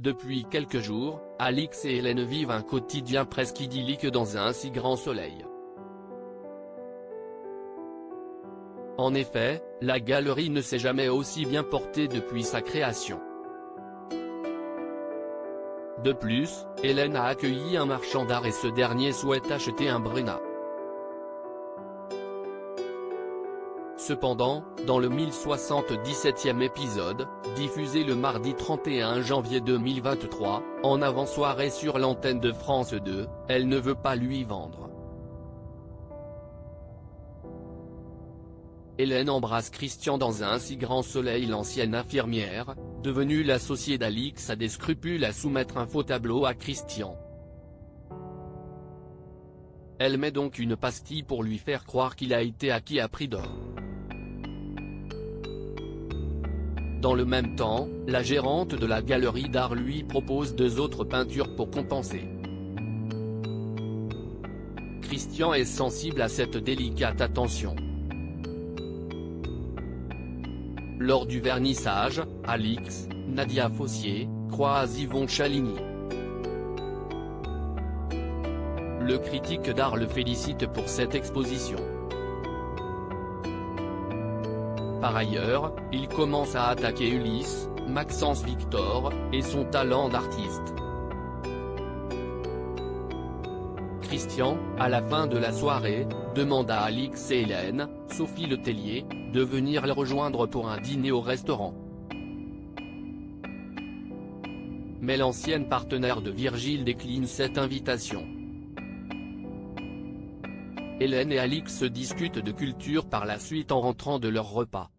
Depuis quelques jours, Alix et Hélène vivent un quotidien presque idyllique dans un si grand soleil. En effet, la galerie ne s'est jamais aussi bien portée depuis sa création. De plus, Hélène a accueilli un marchand d'art et ce dernier souhaite acheter un Brenna. Cependant, dans le 1077e épisode, diffusé le mardi 31 janvier 2023, en avant-soirée sur l'antenne de France 2, elle ne veut pas lui vendre. Hélène embrasse Christian dans un si grand soleil. L'ancienne infirmière, devenue l'associée d'Alix, a des scrupules à soumettre un faux tableau à Christian. Elle met donc une pastille pour lui faire croire qu'il a été acquis à prix d'or. Dans le même temps, la gérante de la galerie d'art lui propose 2 autres peintures pour compenser. Christian est sensible à cette délicate attention. Lors du vernissage, Alix, Nadia Fossier, croise Yvon Chaligny. Le critique d'art le félicite pour cette exposition. Par ailleurs, il commence à attaquer Ulysse, Maxence Victor, et son talent d'artiste. Christian, à la fin de la soirée, demande à Alix et Hélène, Sophie Letellier, de venir le rejoindre pour un dîner au restaurant. Mais l'ancienne partenaire de Virgile décline cette invitation. Hélène et Alix discutent de culture par la suite en rentrant de leur repas.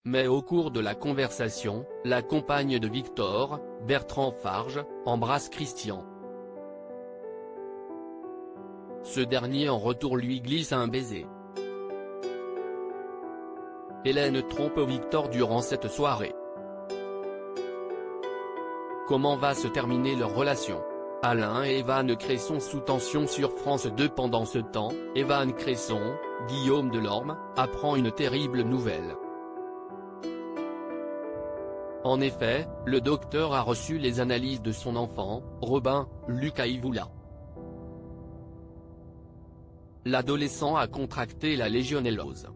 Mais au cours de la conversation, la compagne de Victor, Bertrand Farge, embrasse Christian. Ce dernier en retour lui glisse un baiser. Hélène trompe Victor durant cette soirée. Comment va se terminer leur relation? Alain et Evan Cresson sous tension sur France 2. Pendant ce temps, Evan Cresson, Guillaume Delorme, apprend une terrible nouvelle. En effet, le docteur a reçu les analyses de son enfant, Robin, Lucas Ivoula. L'adolescent a contracté la légionellose.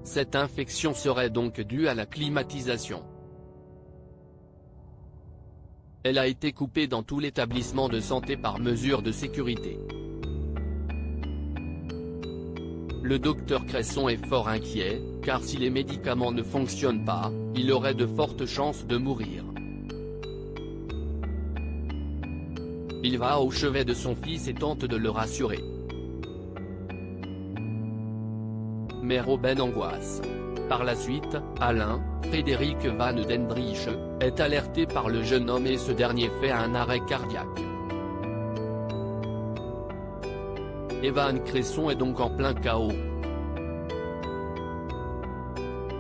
Cette infection serait donc due à la climatisation. Elle a été coupée dans tout l'établissement de santé par mesure de sécurité. Le docteur Cresson est fort inquiet, car si les médicaments ne fonctionnent pas, il aurait de fortes chances de mourir. Il va au chevet de son fils et tente de le rassurer. Mais Robin angoisse. Par la suite, Alain, Frédéric Van Dendrich, est alerté par le jeune homme et ce dernier fait un arrêt cardiaque. Evan Cresson est donc en plein chaos.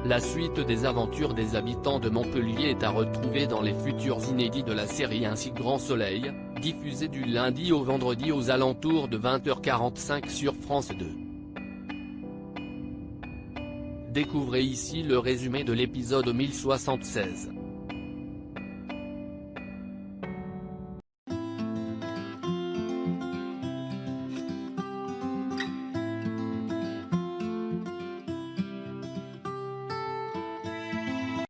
La suite des aventures des habitants de Montpellier est à retrouver dans les futurs inédits de la série Un si grand soleil, diffusée du lundi au vendredi aux alentours de 20h45 sur France 2. Découvrez ici le résumé de l'épisode 1076.